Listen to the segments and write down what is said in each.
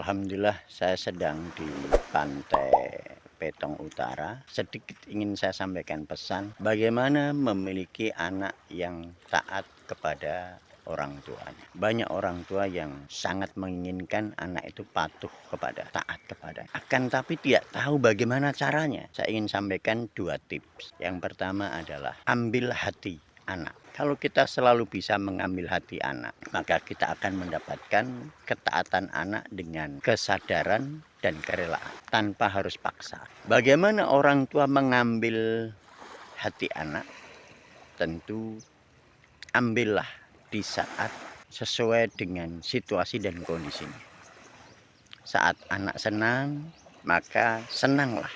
Alhamdulillah saya sedang di pantai Petong Utara. Sedikit ingin saya sampaikan pesan bagaimana memiliki anak yang taat kepada orang tuanya. Banyak orang tua yang sangat menginginkan anak itu patuh kepada, taat kepada. Akan tapi tidak tahu bagaimana caranya. Saya ingin sampaikan 2 tips. Yang pertama adalah ambil hati anak. Kalau kita selalu bisa mengambil hati anak, maka kita akan mendapatkan ketaatan anak dengan kesadaran dan kerelaan tanpa harus paksa. Bagaimana orang tua mengambil hati anak? Tentu ambillah di saat sesuai dengan situasi dan kondisinya. Saat anak senang, maka senanglah.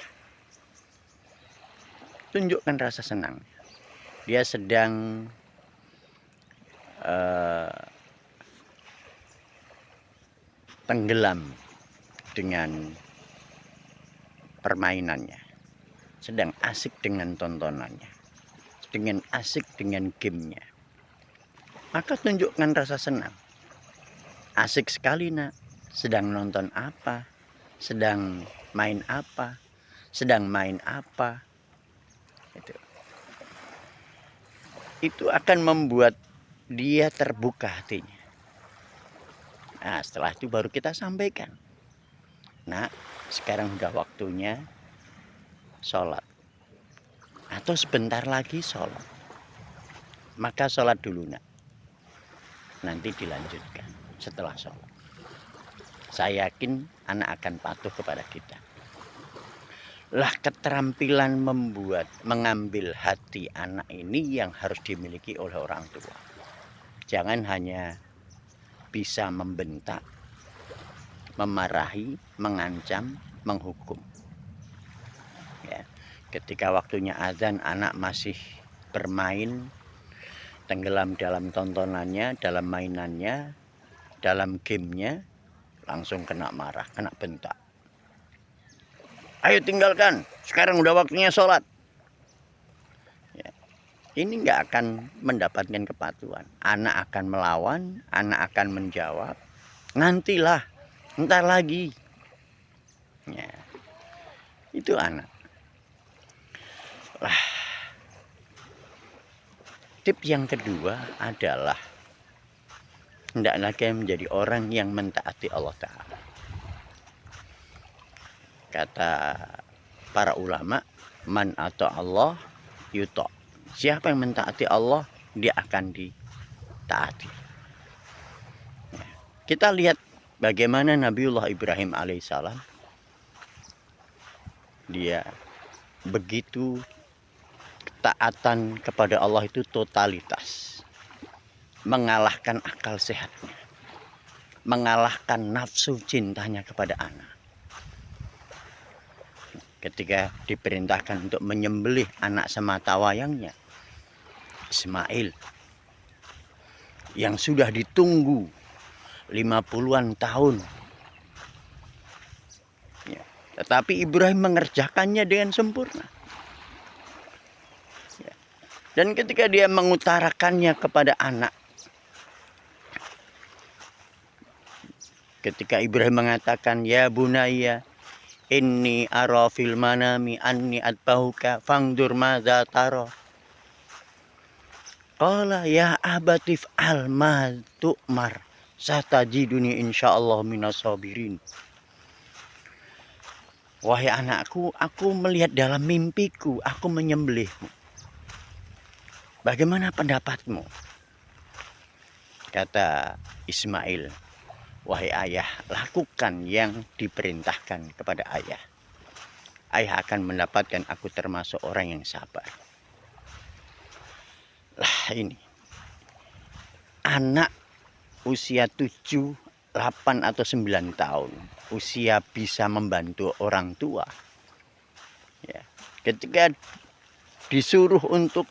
Tunjukkan rasa senang. Dia sedang tenggelam dengan permainannya, sedang asik dengan tontonannya, dengan asik dengan gamenya, maka tunjukkan rasa senang. Asik sekali nak, sedang nonton apa, sedang main apa, sedang main apa. Itu akan membuat dia terbuka hatinya. Nah, setelah itu baru kita sampaikan, nah sekarang udah waktunya sholat, atau sebentar lagi sholat, maka sholat dulu nak, nanti dilanjutkan setelah sholat. Saya yakin anak akan patuh kepada kita. Lah, keterampilan mengambil hati anak ini yang harus dimiliki oleh orang tua. Jangan hanya bisa membentak, memarahi, mengancam, menghukum. Ya, ketika waktunya azan, anak masih bermain, tenggelam dalam tontonannya, dalam mainannya, dalam gamenya, langsung kena marah, kena bentak. Ayo tinggalkan, sekarang udah waktunya sholat. Ya, ini nggak akan mendapatkan kepatuhan. Anak akan melawan, anak akan menjawab, nantilah, ntar lagi. Ya, itu anak. Lah, tip yang kedua adalah hendaklah kalian menjadi orang yang mentaati Allah Ta'ala. Kata para ulama, man atau Allah yuto. Siapa yang mentaati Allah, dia akan ditaati. Kita lihat bagaimana Nabiullah Ibrahim alaihissalam, dia begitu ketaatan kepada Allah itu totalitas, mengalahkan akal sehatnya, mengalahkan nafsu cintanya kepada anak. Ketika diperintahkan untuk menyembelih anak sematawayangnya, Ismail, yang sudah ditunggu 50-an tahun. Ya, tetapi Ibrahim mengerjakannya dengan sempurna. Ya, dan ketika dia mengutarakannya kepada anak, ketika Ibrahim mengatakan, ya bunayya, inni ara fil manami anni atbauka fangdur madza tara. Qala ya abatif al ma tu'mar satajiduni insyaallah minas sabirin. Wahai anakku, aku melihat dalam mimpiku, aku menyembelihmu. Bagaimana pendapatmu? Kata Ismail, wahai ayah, lakukan yang diperintahkan kepada ayah. Ayah akan mendapatkan aku termasuk orang yang sabar. Lah ini, anak usia 7, 8 atau 9 tahun, usia bisa membantu orang tua. Ya, ketika disuruh untuk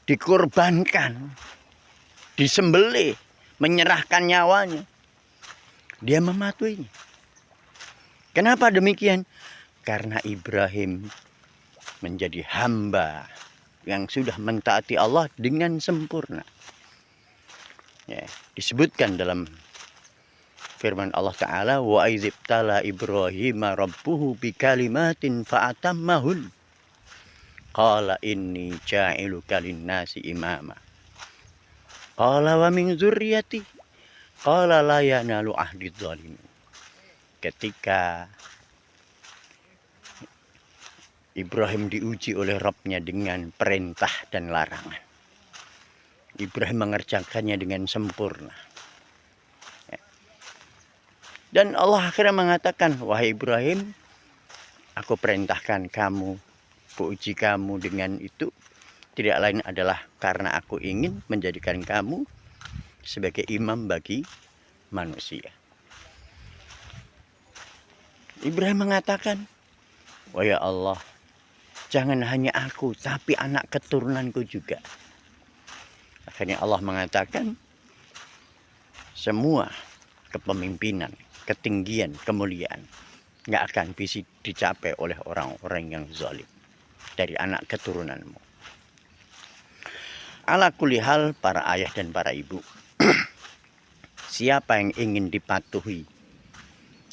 dikorbankan, disembelih, menyerahkan nyawanya, dia mematuhinya. Kenapa demikian? Karena Ibrahim menjadi hamba yang sudah mentaati Allah dengan sempurna. Ya, disebutkan dalam firman Allah Ta'ala, wa izibtala Ibrahim rabbuhu bikalimatin fa'atammahun qala inni ja'iluka linnasi imama qala wa min dzurriyyati qala la yanalu ahdi dzalimin. Ketika Ibrahim diuji oleh Rabb-nya dengan perintah dan larangan, Ibrahim mengerjakannya dengan sempurna. Dan Allah akhirnya mengatakan, wahai Ibrahim, aku perintahkan kamu, uji kamu dengan itu, tidak lain adalah karena aku ingin menjadikan kamu sebagai imam bagi manusia. Ibrahim mengatakan, wah ya Allah, jangan hanya aku, tapi anak keturunanku juga. Akhirnya Allah mengatakan, semua kepemimpinan, ketinggian, kemuliaan nggak akan bisa dicapai oleh orang-orang yang zalim dari anak keturunanmu. Ala kulli hal, para ayah dan para ibu, siapa yang ingin dipatuhi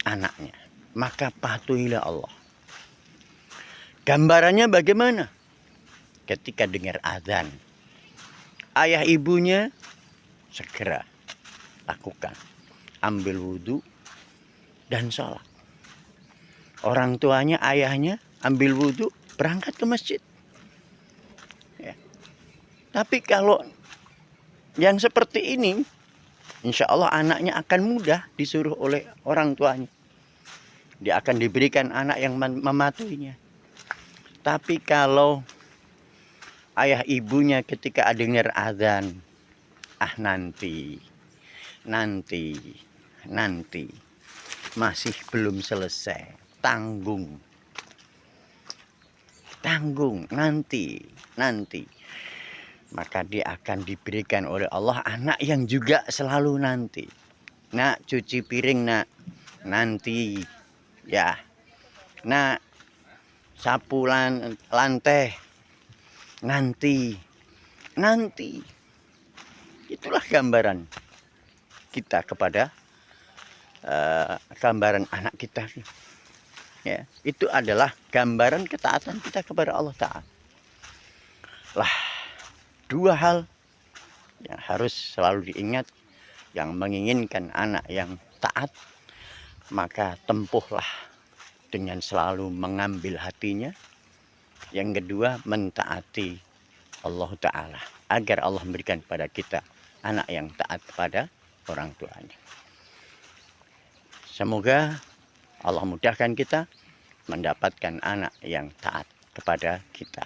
anaknya, maka patuhilah Allah. Gambarannya bagaimana? Ketika dengar azan, ayah ibunya segera lakukan, ambil wudhu dan sholat. Orang tuanya, ayahnya ambil wudhu, berangkat ke masjid. Ya. Tapi kalau yang seperti ini, insya Allah anaknya akan mudah disuruh oleh orang tuanya. Dia akan diberikan anak yang mematuhinya. Tapi kalau ayah ibunya ketika dengar azan, nanti, masih belum selesai, tanggung, nanti, maka dia akan diberikan oleh Allah anak yang juga selalu nanti. Nak, cuci piring nak, nanti, ya, nak, sapu lantai, nanti. Itulah gambaran kita kepada gambaran anak kita. Ya, itu adalah gambaran ketaatan kita kepada Allah Ta'ala. Lah, dua hal yang harus selalu diingat, yang menginginkan anak yang taat, maka tempuhlah dengan selalu mengambil hatinya. Yang kedua, mentaati Allah Ta'ala, agar Allah memberikan kepada kita anak yang taat kepada orang tuanya. Semoga Allah mudahkan kita mendapatkan anak yang taat kepada kita.